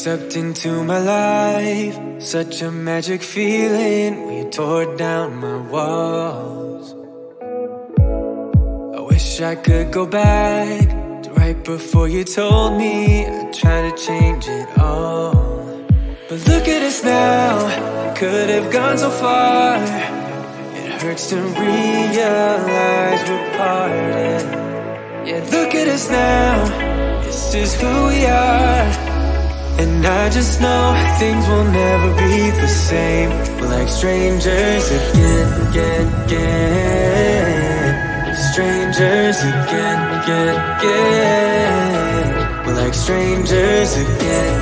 stepped into my life, such a magic feeling when you tore down my walls. I wish I could go back to right before you told me I'd try to change it all. But look at us now, could have gone so far. It hurts to realize we're parted. Yeah, look at us now, this is who we are. And I just know things will never be the same. We're like strangers again. Strangers again. We're like strangers again.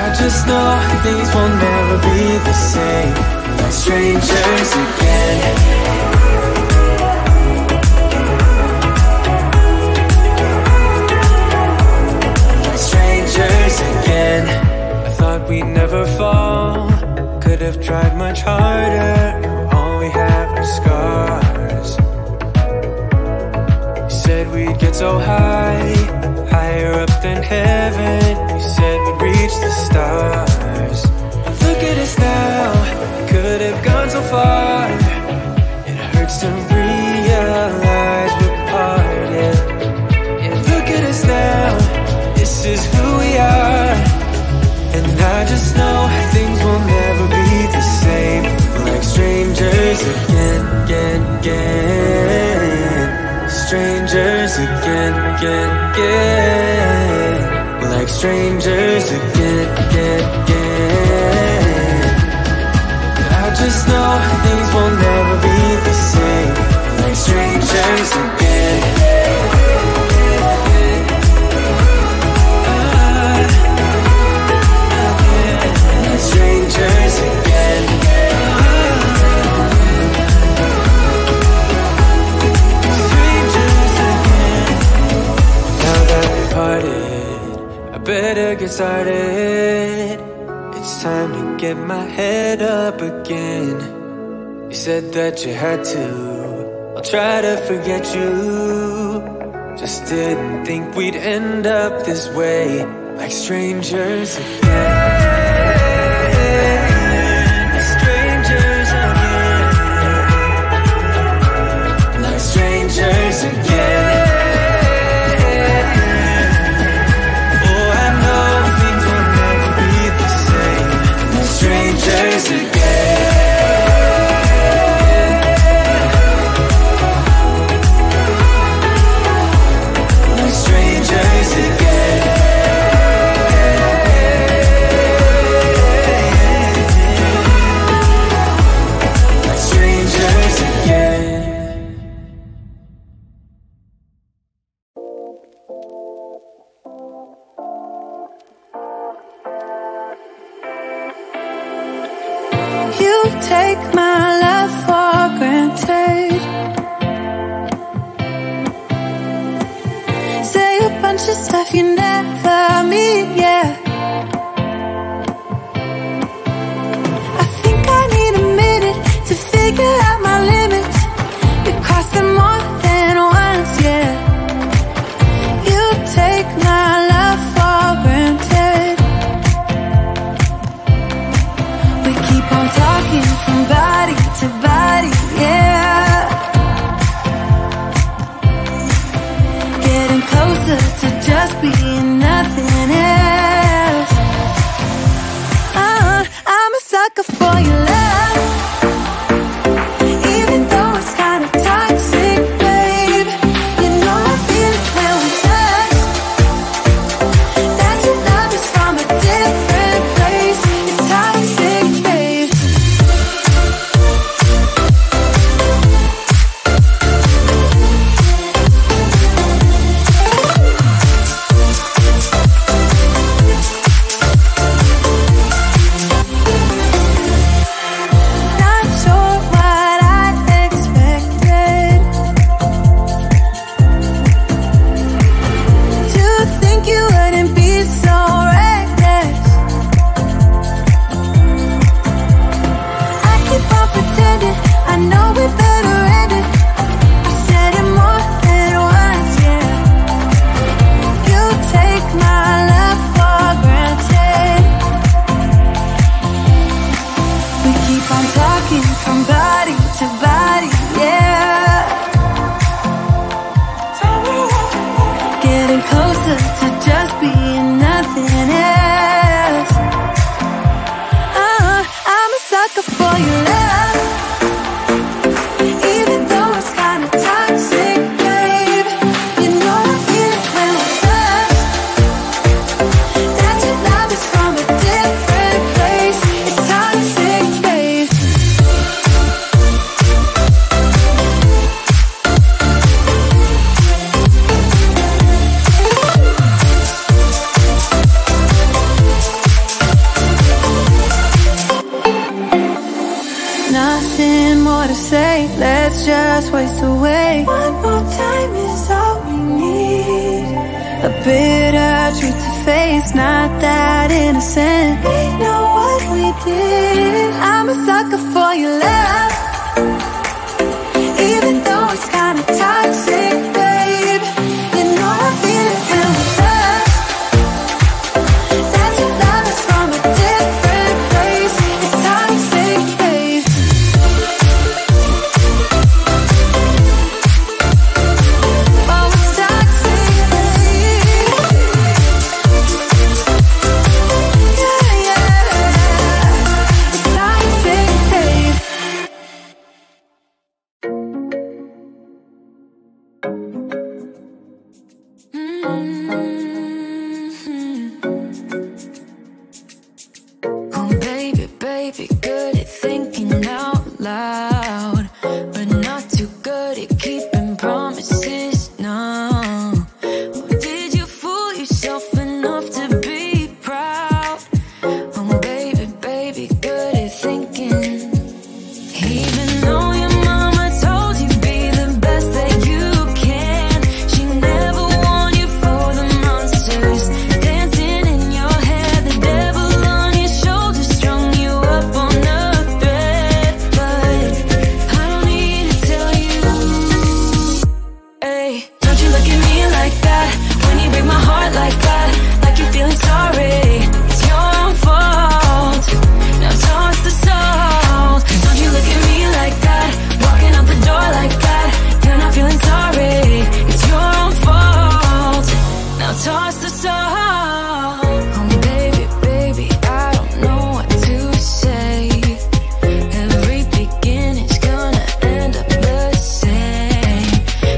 I just know things will never be the same. We're like strangers again. Again, I thought we'd never fall. Could have tried much harder. Now all we have are scars. You said we'd get so high, higher up than heaven. You said we'd reach the stars. But look at us now, could have gone so far. It hurts to realize we're parted. Yeah, look at us now, this is who we are. And I just know things will never be the same. We're like strangers again. Strangers again. We're like strangers again. I just know things will never be the same. We're like strangers again. Strangers again. Strangers again. Now that we parted, I better get started. It's time to get my head up again. You said that you had to, I'll try to forget you. Just didn't think we'd end up this way, like strangers again. Strangers again. Oh, I know things will never be the same. Strangers again. Strangers again. Strangers again. Take my love for granted. Say a bunch of stuff you never mean, yeah. I think I need a minute to figure out my limits. You cross them more than once, yeah. You take my love for granted. We keep on talking from body to body, yeah. Getting closer to just being nothing else. I'm a sucker for your love, even though it's kind of toxic, babe. You know I feel it when we touch. That your love is from a different place. It's toxic, babe. closer to just being nothing else. I'm a sucker for your love, even though it's kinda toxic, babe. You know I feel it when we touch, that your love is from a different place. It's toxic, babe. Nothing more to say, let's just waste away. One more time is all we need. A bitter truth to face, not that innocent. We know what we did. I'm a sucker for your love, even though it's kinda toxic, babe. You know I feel it when we touch, that your love is from a different place. It's toxic, babe. Oh, it's toxic, babe. Yeah, yeah. It's toxic, babe. Oh, baby, baby, good at thinking out loud, but not too good at keeping promises, no. Oh, did you fool yourself enough to be proud? Oh, baby, baby, good at thinking. Even though your mama told you be the best that you can, she never warned you for the monsters dancing in your head. The devil on your shoulder strung you up on a thread. But I don't need to tell you, hey, don't you look at me like that when you break my heart like that, like you're feeling sorry. It's your own fault. Now toss the salt. Don't you look at me like that, walking out the door like that. You're not feeling sorry. It's your own fault. Now toss the salt. Oh, baby, baby, I don't know what to say. Every beginning's gonna end up the same.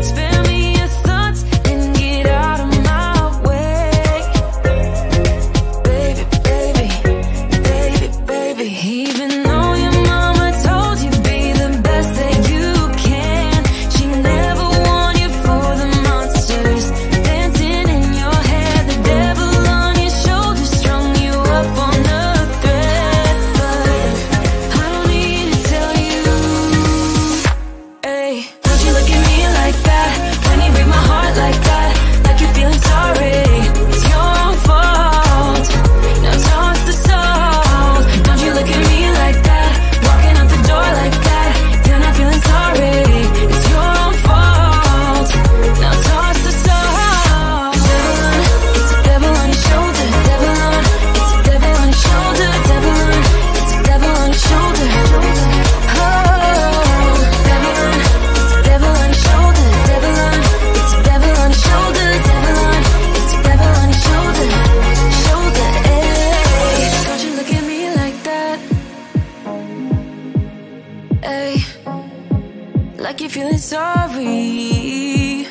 Spare me your thoughts and get out of my way. Baby, baby, baby, baby. Even though your mama told you be the best that you can, she never warned you for the monsters dancing in your head. The devil on your shoulder strung you up on a thread. But I don't need to tell you, hey, don't you look at me like that when you break my heart like that, like you're feeling sorry. It's your own fault. Now toss the salt. Don't you look at me like that, walking out the door like that. You're not feeling sorry. It's your own fault. Now toss the salt. It's a devil on your shoulder. Devil on. It's a devil on your shoulder. Devil on. It's a devil on your shoulder. Oh, devil on. It's a devil on your shoulder. Devil on. It's a devil on your shoulder. Devil on. It's a devil on your shoulder. Shoulder. Hey, don't you look at me like that. Hey, like you're feeling sorry.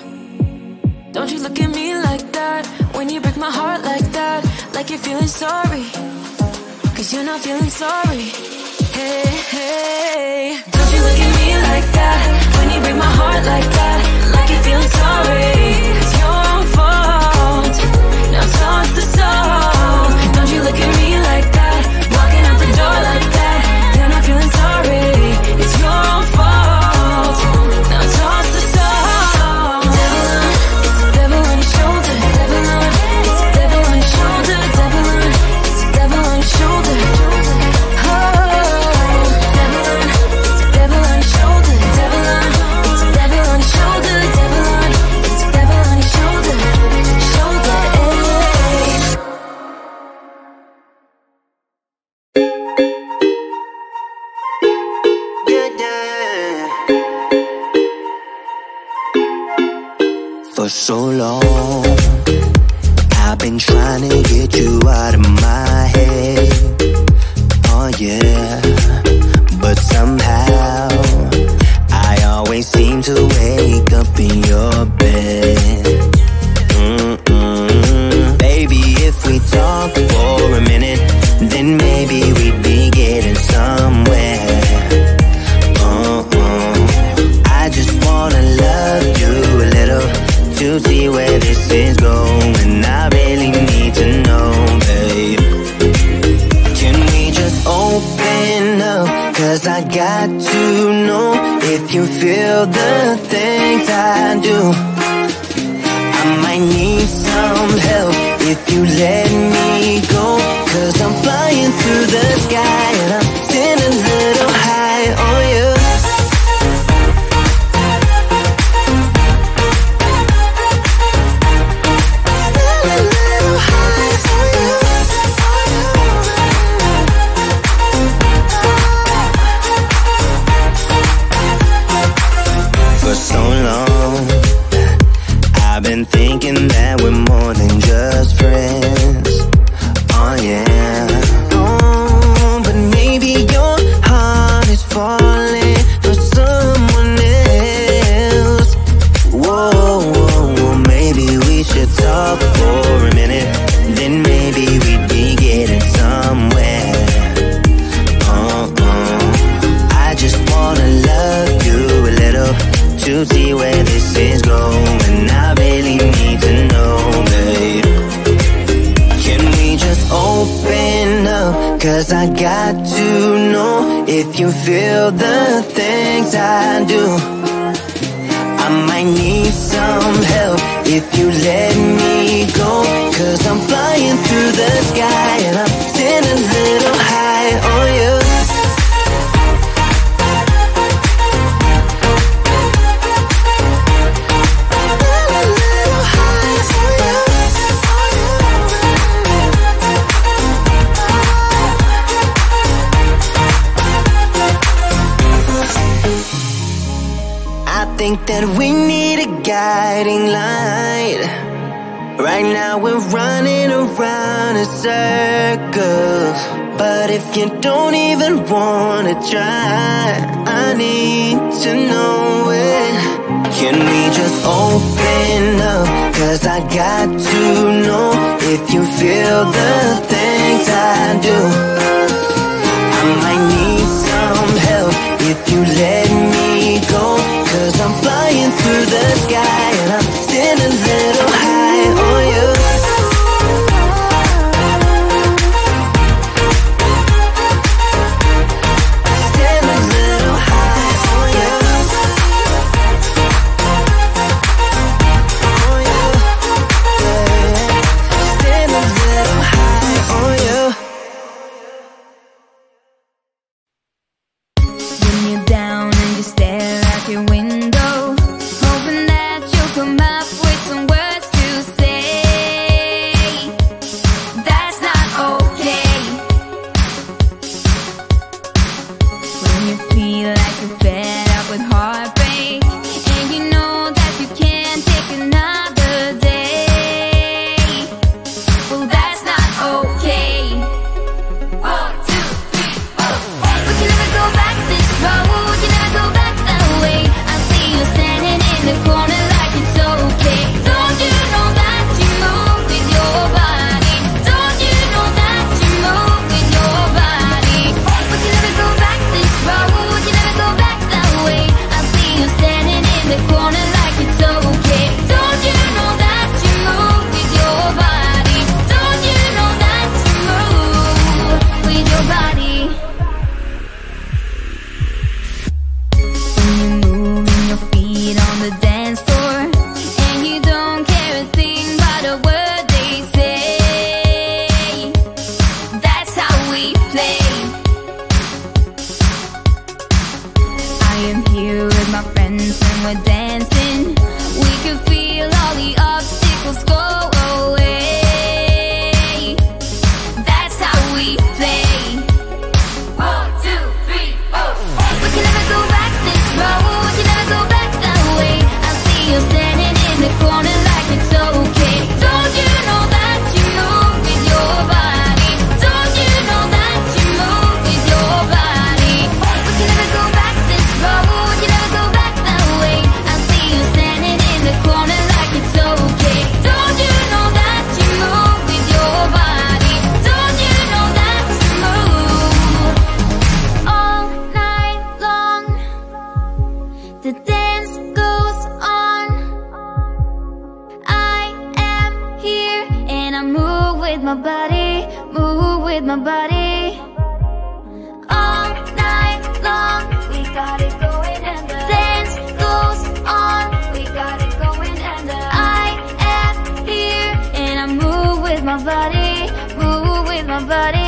Don't you look at me like that when you break my heart like that, like you're feeling sorry. Cause you're not feeling sorry. Hey, hey, don't you look at me like that when you break my heart like that, like you're feeling sorry. It's your own fault. Now toss the salt. Don't you look at me like that, walking out the door like that. You're not feeling sorry. It's your own fault. Now toss the salt. Devil on. It's a devil on your shoulder. Devil on. It's a devil on your shoulder. Devil on. It's a devil on your shoulder. Oh, devil on. It's a devil on your shoulder. Devil on. It's a devil on your shoulder. Devil on. It's a devil on your shoulder. Shoulder. For so long I've been trying to get you out of my head. Oh yeah, but somehow I always seem to wake up in your bed. Baby, if we talk for a minute, then maybe we'd be getting somewhere. I just wanna love you a little to see where this is going. I really need to know, babe. Can we just open up? 'Cause I got to know if you feel the things I do. I might need some help if you let me go. 'Cause I'm flying through the sky and I'm sitting a little high on you. For so long, I've been thinking that we're more than just friends. Oh yeah. Oh, but maybe your heart is falling for someone else. Whoa, whoa, whoa, maybe we should talk for a minute. Then maybe we'd be getting somewhere. I just wanna love you a little to see where this is going. I really need to know, babe. Can we just open up? 'Cause I got to know if you feel the things I do. I might need some help if you let me go. 'Cause I'm flying through the sky and I'm sitting a little high on you. I think that we need a guiding light. Right now we're running around in circles. But if you don't even wanna try, I need to know it. Can we just open up? 'Cause I got to know if you feel the things I do. I might need some help if you let me go. 'Cause I'm flying through the sky and I'm still a little high on you. Still a little high on you. On you. Still a little high on you. When you're down I move with my body, move with my body. All night long, we got it going and the dance goes on. We got it going and I am here and I move with my body, move with my body.